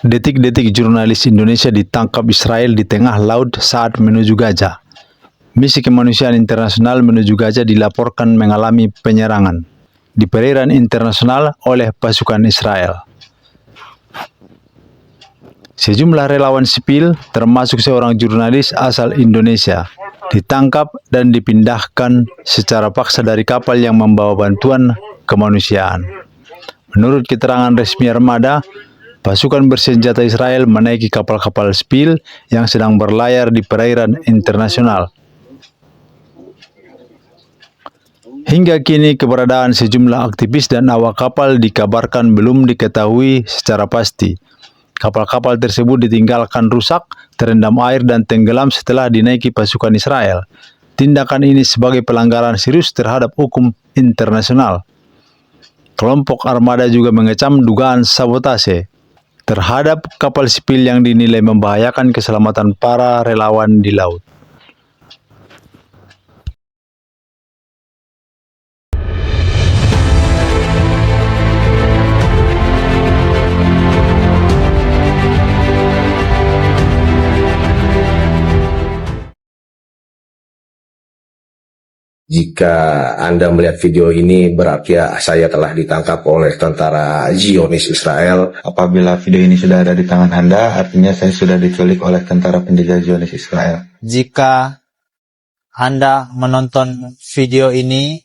Detik-detik jurnalis Indonesia ditangkap Israel di tengah laut saat menuju Gaza. Misi kemanusiaan internasional menuju Gaza dilaporkan mengalami penyerangan di perairan internasional oleh pasukan Israel. Sejumlah relawan sipil, termasuk seorang jurnalis asal Indonesia, ditangkap dan dipindahkan secara paksa dari kapal yang membawa bantuan kemanusiaan. Menurut keterangan resmi armada, pasukan bersenjata Israel menaiki kapal-kapal sipil yang sedang berlayar di perairan internasional. Hingga kini keberadaan sejumlah aktivis dan awak kapal dikabarkan belum diketahui secara pasti. Kapal-kapal tersebut ditinggalkan rusak, terendam air dan tenggelam setelah dinaiki pasukan Israel. Tindakan ini sebagai pelanggaran serius terhadap hukum internasional. Kelompok armada juga mengecam dugaan sabotase terhadap kapal sipil yang dinilai membahayakan keselamatan para relawan di laut. Jika Anda melihat video ini, berarti saya telah ditangkap oleh tentara Zionis Israel. Apabila video ini sudah ada di tangan Anda, artinya saya sudah diculik oleh tentara penjajah Zionis Israel. Jika Anda menonton video ini,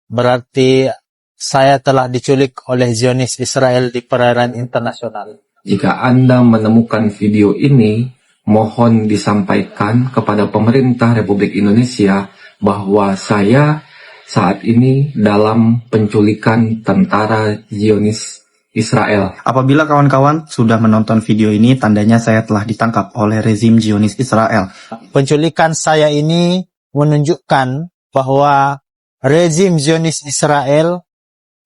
berarti saya telah diculik oleh Zionis Israel di perairan internasional. Jika Anda menemukan video ini, mohon disampaikan kepada pemerintah Republik Indonesia bahwa saya saat ini dalam penculikan tentara Zionis Israel. Apabila kawan-kawan sudah menonton video ini, tandanya saya telah ditangkap oleh rezim Zionis Israel. Penculikan saya ini menunjukkan bahwa rezim Zionis Israel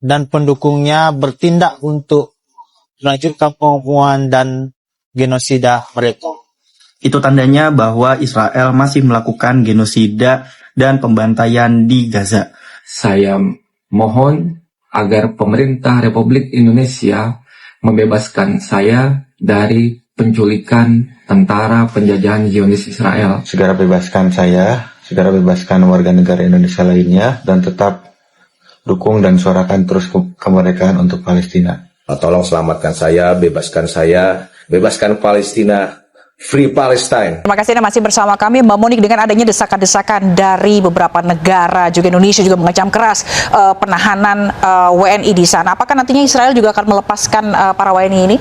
dan pendukungnya bertindak untuk melanjutkan pembunuhan dan genosida mereka. Itu tandanya bahwa Israel masih melakukan genosida dan pembantaian di Gaza. Saya mohon agar pemerintah Republik Indonesia membebaskan saya dari penculikan tentara penjajahan Zionis Israel. Segera bebaskan saya, segera bebaskan warga negara Indonesia lainnya, dan tetap dukung dan suarakan terus kemerdekaan untuk Palestina. Tolong selamatkan saya, bebaskan Palestina. Free Palestine. Terima kasih Anda masih bersama kami, Mbak Monik. Dengan adanya desakan-desakan dari beberapa negara, juga Indonesia juga mengecam keras penahanan WNI di sana. Apakah nantinya Israel juga akan melepaskan para WNI ini?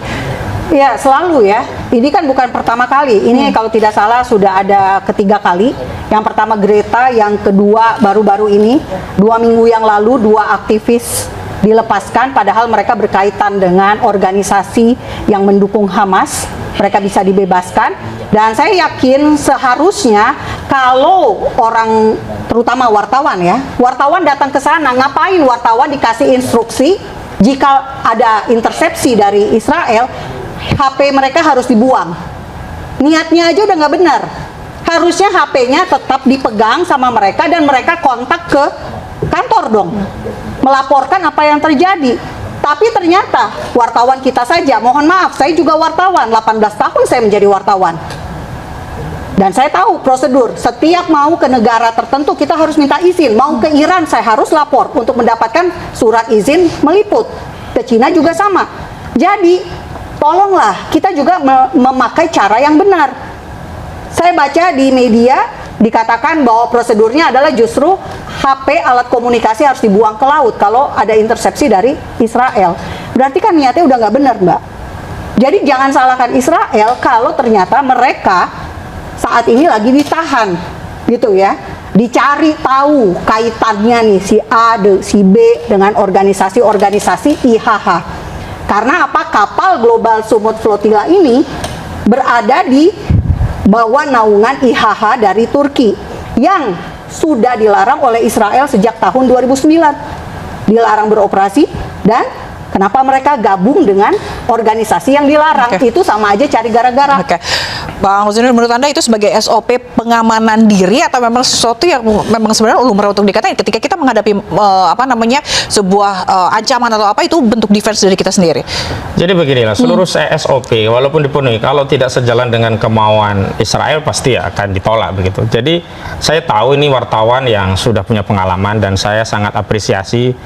Ya, selalu ya. Ini kan bukan pertama kali. Ini kalau tidak salah sudah ada ketiga kali. Yang pertama Greta, yang kedua baru-baru ini, 2 minggu yang lalu 2 aktivis dilepaskan, padahal mereka berkaitan dengan organisasi yang mendukung Hamas. Mereka bisa dibebaskan, dan saya yakin seharusnya kalau orang, terutama wartawan ya, wartawan datang ke sana, ngapain wartawan dikasih instruksi jika ada intersepsi dari Israel, HP mereka harus dibuang. Niatnya aja udah nggak benar. Harusnya HP-nya tetap dipegang sama mereka dan mereka kontak ke kantor dong, melaporkan apa yang terjadi. Tapi ternyata wartawan kita saja, mohon maaf, saya juga wartawan, 18 tahun saya menjadi wartawan. Dan saya tahu prosedur, setiap mau ke negara tertentu kita harus minta izin. Mau ke Iran saya harus lapor untuk mendapatkan surat izin meliput. Ke Cina juga sama. Jadi, tolonglah kita juga memakai cara yang benar. Saya baca di media, dikatakan bahwa prosedurnya adalah justru HP, alat komunikasi harus dibuang ke laut kalau ada intersepsi dari Israel. Berarti kan niatnya udah nggak benar, Mbak. Jadi jangan salahkan Israel kalau ternyata mereka saat ini lagi ditahan, gitu ya. Dicari tahu kaitannya nih si A, si B dengan organisasi-organisasi IHH. Karena apa? Kapal Global Sumut Flotilla ini berada di bawah naungan IHH dari Turki yang sudah dilarang oleh Israel sejak tahun 2009. Dilarang beroperasi dan Kenapa mereka gabung dengan organisasi yang dilarang? Oke. Itu sama aja cari gara-gara. Oke, Bang Husinul, menurut Anda itu sebagai SOP pengamanan diri atau memang sesuatu yang memang sebenarnya lumrah untuk dikatakan ketika kita menghadapi sebuah ancaman atau apa, itu bentuk defense dari kita sendiri? Jadi beginilah, seluruh SOP walaupun dipenuhi, kalau tidak sejalan dengan kemauan Israel pasti akan ditolak begitu. Jadi saya tahu ini wartawan yang sudah punya pengalaman dan saya sangat apresiasi,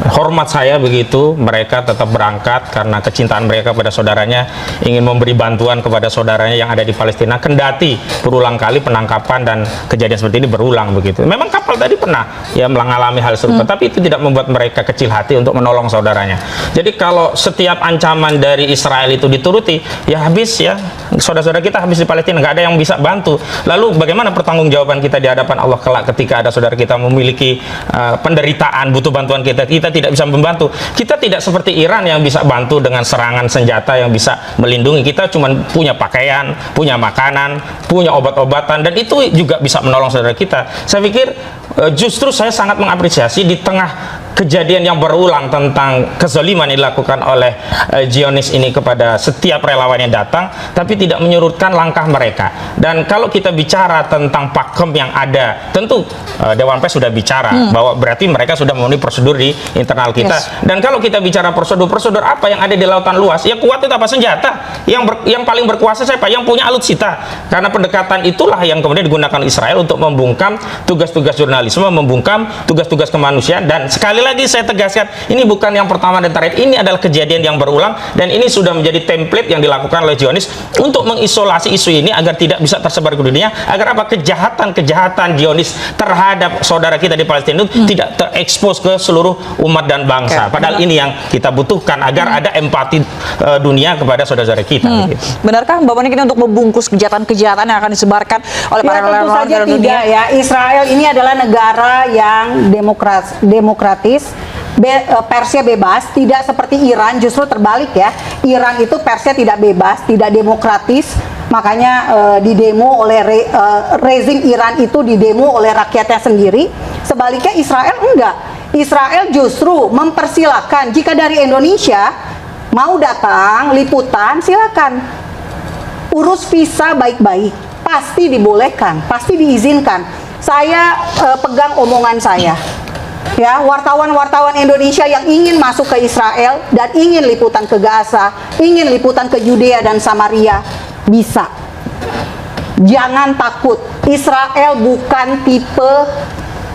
hormat saya begitu, mereka tetap berangkat karena kecintaan mereka pada saudaranya, ingin memberi bantuan kepada saudaranya yang ada di Palestina, kendati berulang kali penangkapan dan kejadian seperti ini berulang begitu. Memang kapal tadi pernah ya mengalami hal serupa, tapi itu tidak membuat mereka kecil hati untuk menolong saudaranya. Jadi kalau setiap ancaman dari Israel itu dituruti, ya habis ya, saudara-saudara kita habis di Palestina, nggak ada yang bisa bantu. Lalu bagaimana pertanggungjawaban kita di hadapan Allah kelak ketika ada saudara kita memiliki penderitaan, butuh bantuan kita tidak bisa membantu. Kita tidak seperti Iran yang bisa bantu dengan serangan senjata yang bisa melindungi kita, cuma punya pakaian, punya makanan, punya obat-obatan, dan itu juga bisa menolong saudara kita. Saya pikir justru saya sangat mengapresiasi di tengah kejadian yang berulang tentang kezaliman yang dilakukan oleh Zionis ini kepada setiap relawan yang datang, tapi tidak menyurutkan langkah mereka. Dan kalau kita bicara tentang pakem yang ada, tentu Dewan Pers sudah bicara bahwa berarti mereka sudah memenuhi prosedur di internal kita. Dan kalau kita bicara prosedur apa yang ada di lautan luas, ya kuat itu apa senjata? Yang paling berkuasa siapa? Yang punya alutsista. Karena pendekatan itulah yang kemudian digunakan Israel untuk membungkam tugas-tugas jurnalisme, membungkam tugas-tugas kemanusiaan. Dan sekali lagi saya tegaskan, ini bukan yang pertama dan terakhir, ini adalah kejadian yang berulang, dan ini sudah menjadi template yang dilakukan oleh Zionis untuk mengisolasi isu ini agar tidak bisa tersebar ke dunia, agar apa kejahatan Zionis terhadap saudara kita di Palestina itu tidak terekspos ke seluruh umat dan bangsa. Padahal ini yang kita butuhkan agar ada empati dunia kepada saudara-saudara kita. Benarkah Mbak Monik ini untuk membungkus kejahatan-kejahatan yang akan disebarkan oleh para tentu relawan saja dunia? tidak ya. Israel ini adalah negara yang demokratis, persnya bebas, tidak seperti Iran, justru terbalik ya. Iran itu persnya tidak bebas, tidak demokratis, makanya didemo oleh rezim Iran itu didemo oleh rakyatnya sendiri. Sebaliknya Israel enggak. Israel justru mempersilahkan, jika dari Indonesia mau datang liputan, silakan. Urus visa baik-baik, pasti dibolehkan, pasti diizinkan. Saya pegang omongan saya. Ya, wartawan-wartawan Indonesia yang ingin masuk ke Israel dan ingin liputan ke Gaza, ingin liputan ke Yudea dan Samaria, bisa. Jangan takut. Israel bukan tipe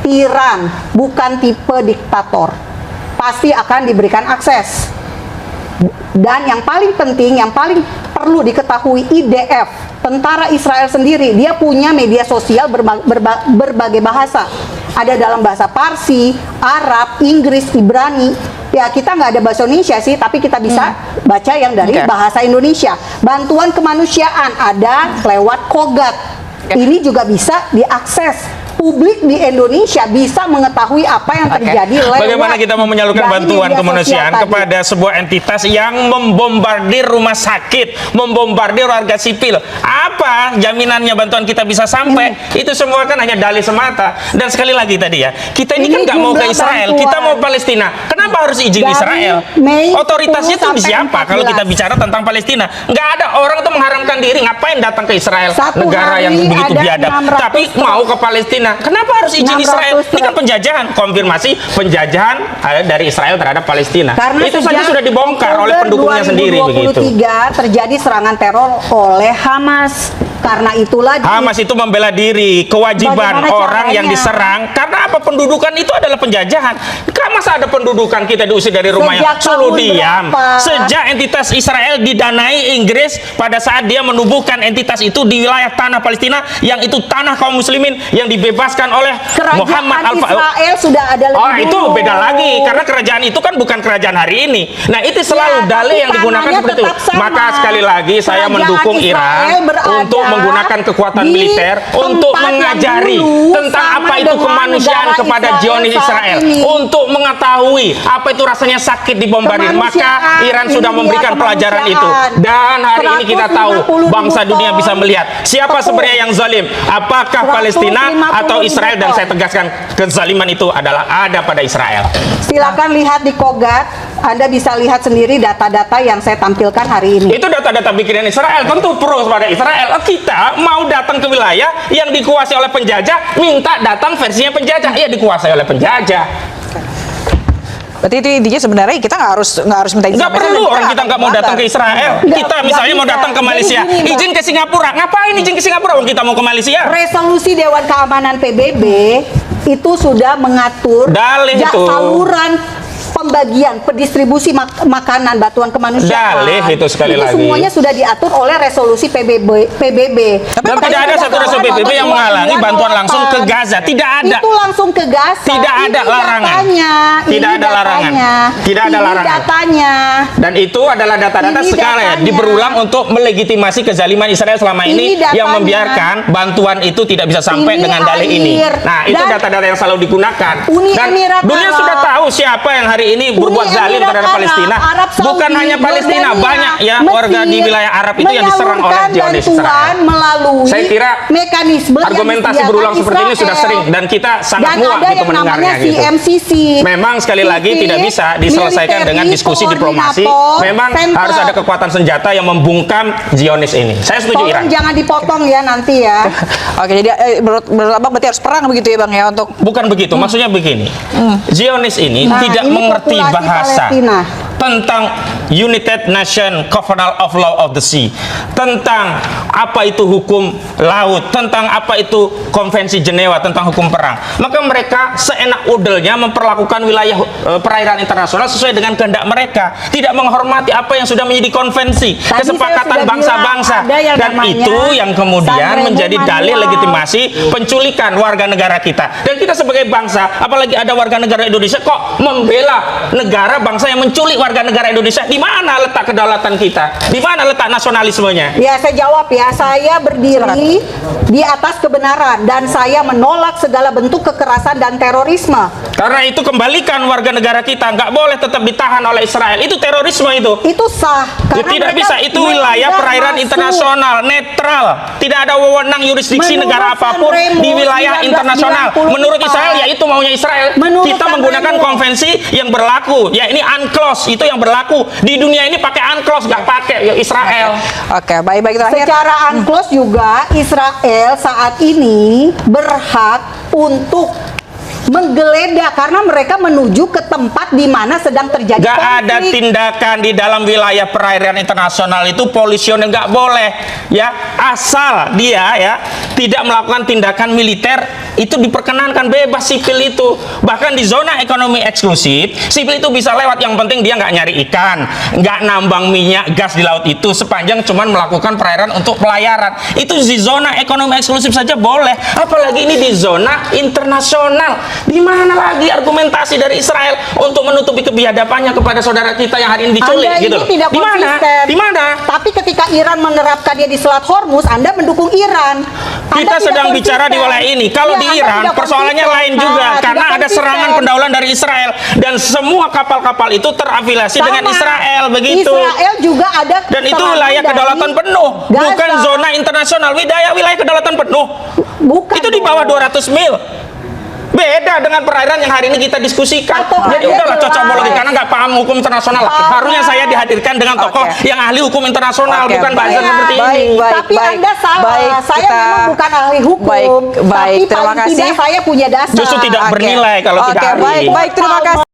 tiran, bukan tipe diktator. Pasti akan diberikan akses. Dan yang paling penting, yang paling perlu diketahui, IDF, tentara Israel sendiri, dia punya media sosial berbagai bahasa. Ada dalam bahasa Parsi, Arab, Inggris, Ibrani. Ya, kita nggak ada bahasa Indonesia sih, tapi kita bisa baca yang dari bahasa Indonesia. Bantuan kemanusiaan ada lewat Kogat. Ini juga bisa diakses. Publik di Indonesia bisa mengetahui apa yang terjadi lewat. Bagaimana kita mau menyalurkan bantuan kemanusiaan kepada sebuah entitas yang membombardir rumah sakit, membombardir warga sipil? Apa jaminannya bantuan kita bisa sampai? Itu semua kan hanya dalih semata. Dan sekali lagi tadi ya, kita ini kan nggak mau ke Israel, kita mau Palestina. Kenapa harus izin Dari Israel? Mei Otoritasnya itu 10 siapa sampai kalau kita bicara tentang Palestina? Nggak ada orang tuh mengharamkan diri, ngapain datang ke Israel, negara yang begitu biadab, tapi mau ke Palestina. Kenapa harus izin Israel? Ini kan penjajahan, konfirmasi penjajahan dari Israel terhadap Palestina. Karena itu saja sudah dibongkar oleh pendukungnya sendiri begitu. 2023 terjadi serangan teror oleh Hamas. Karena itulah Hamas itu membela diri, kewajiban orang yang diserang. Karena apa? Pendudukan itu adalah penjajahan. Masa ada pendudukan kita diusir dari rumahnya? Suruh diam. Sejak entitas Israel didanai Inggris pada saat dia menubuhkan entitas itu di wilayah tanah Palestina, yang itu tanah kaum muslimin yang dibebaskan oleh Muhammad Israel sudah ada lebih itu beda lagi, karena kerajaan itu kan bukan kerajaan hari ini. Nah, itu selalu dalih yang digunakan seperti itu. Maka sekali lagi saya mendukung Iran untuk menggunakan kekuatan di militer untuk tempat yang mengajari dulu tentang sama apa itu dengan kemanusiaan negara kepada Israel Zionis saat Israel, ini. untuk mengetahui apa itu rasanya sakit dibombardir. Maka Kemanusiaan, Iran ini sudah dia memberikan pelajaran itu, kemanusiaan. dan hari ini kita tahu 150.000 bangsa dunia ton bisa melihat siapa tepung. sebenarnya yang zalim, apakah Palestina 150.000 atau Israel. Dan ton. saya tegaskan, kezaliman itu adalah ada pada Israel. Silakan lihat di Kogat, Anda bisa lihat sendiri data-data yang saya tampilkan hari ini. Itu data-data bikinan Israel, tentu pro pada Israel. Kita mau datang ke wilayah yang dikuasai oleh penjajah, minta datang versinya penjajah, iya dikuasai oleh penjajah. Berarti itu intinya sebenarnya kita nggak harus minta izin. Nggak sama perlu Israel, orang kita nggak mau datang ke Israel. Kita misalnya mau bisa. datang ke Jadi Malaysia, gini, Mbak. izin ke Singapura. Ngapain izin ke Singapura? Wong kita mau ke Malaysia. Resolusi Dewan Keamanan PBB itu sudah mengatur Dalih itu. saluran pembagian, pendistribusi makanan, bantuan kemanusiaan. Dalih itu sekali lagi. Semuanya sudah diatur oleh resolusi PBB. Dan tidak ada satu resolusi PBB yang menghalangi bantuan langsung ke Gaza. Tidak ada. Itu langsung ke Gaza. Tidak ada Ini larangan. datanya. Tidak Ini ada larangan. datanya. Tidak ada Ini larangan. datanya. Dan itu adalah data-data Ini sekali datanya. berulang untuk melegitimasi kezaliman Israel selama ini Ini datanya. yang membiarkan bantuan itu tidak bisa sampai Ini dengan dalih ini. air. Nah, itu Dan data-data yang selalu digunakan. Uni Dan Emirat dunia Arab. sudah tahu siapa yang hari ini berbuat Uni zalim Emirat terhadap Arab, Palestina. Arab Saudi, Bukan hanya Palestina, Jordania, banyak ya Mesir, warga di wilayah Arab itu yang diserang oleh Zionis bantuan Israel. melalui Saya kira mekanisme yang argumentasi disediakan berulang seperti ini sudah Israel. sering dan kita sangat Dan muak ada gitu yang namanya mendengarnya gitu. CMCC. Memang sekali lagi Civic tidak bisa diselesaikan dengan Military diskusi diplomasi. Coordinator Memang Center. harus ada kekuatan senjata yang membungkam Zionis ini. Saya setuju Tolong Iran. jangan dipotong ya nanti ya. Oke, jadi menurut Abang berarti harus perang begitu ya Bang ya untuk Bukan begitu, maksudnya begini. Zionis ini Nah, tidak ini mengerti populasi bahasa Palestina. tentang United Nation Covenant of Law of the Sea, tentang apa itu hukum laut, tentang apa itu Konvensi Jenewa tentang hukum perang. Maka mereka seenak udelnya memperlakukan wilayah perairan internasional sesuai dengan kehendak mereka, tidak menghormati apa yang sudah menjadi konvensi Tadi kesepakatan saya sudah bangsa-bangsa. bilang, ada yang Dan namanya itu yang kemudian Sanremo menjadi dalih Manual. legitimasi penculikan warga negara kita. Dan kita sebagai bangsa, apalagi ada warga negara Indonesia kok membela negara bangsa yang menculik warga negara Indonesia. Di mana letak kedaulatan kita? Di mana letak nasionalismenya? Ya, saya jawab ya. Saya berdiri di atas kebenaran dan saya menolak segala bentuk kekerasan dan terorisme. Karena itu kembalikan warga negara kita, nggak boleh tetap ditahan oleh Israel. Itu terorisme itu. Itu sah. Ya, tidak bisa, itu wilayah perairan internasional, netral. Tidak ada wewenang yurisdiksi Menurut negara apapun Sanremo di wilayah 1994, internasional. Menurut Israel, ya itu maunya Israel. Menurut Kita menggunakan Sanremo. konvensi yang berlaku. Ya ini UNCLOS, itu yang berlaku. Di dunia ini pakai UNCLOS, nggak pakai ya Israel. Oke, baik terakhir. Secara UNCLOS juga Israel saat ini berhak untuk menggeledah karena mereka menuju ke tempat di mana sedang terjadi Gak konflik. ada tindakan di dalam wilayah perairan internasional itu polisionil nggak boleh ya, asal dia ya tidak melakukan tindakan militer itu diperkenankan, bebas sipil itu. Bahkan di zona ekonomi eksklusif sipil itu bisa lewat, yang penting dia nggak nyari ikan, nggak nambang minyak gas di laut itu sepanjang cuman melakukan perairan untuk pelayaran. Itu di zona ekonomi eksklusif saja boleh, apalagi ini di zona internasional. Di mana lagi argumentasi dari Israel untuk menutupi kebiadabannya kepada saudara kita yang hari ini diculik Anda gitu ini loh. tidak Di mana? konsisten. Di mana? Tapi ketika Iran menerapkannya di Selat Hormuz, Anda mendukung Iran. Anda Kita tidak sedang konsisten. bicara di wilayah ini. Kalau Ya, di Anda Iran tidak persoalannya konsisten. lain juga, Nah, karena tidak ada konsisten. serangan pendaulan dari Israel dan semua kapal-kapal itu terafiliasi dengan Sama. Israel begitu. Israel juga ada Dan itu serangan wilayah dari kedaulatan penuh, Gaza. bukan zona internasional. Wilayah kedaulatan penuh. Bukan Itu di bawah 200 mil. Beda dengan perairan yang hari ini kita diskusikan. Tokoh Jadi Anda udahlah cocokologi jelas. karena nggak paham hukum internasional. Paham. Harusnya saya dihadirkan dengan tokoh Oke. yang ahli hukum internasional, Oke, bukan bahasa baik. seperti Baik, ini. Tapi Anda salah. Saya memang bukan ahli hukum. Baik, Tapi terima paling kasih. tidak saya punya dasar. Justru tidak Oke. bernilai kalau tidak Oke, ahli. baik, terima kasih.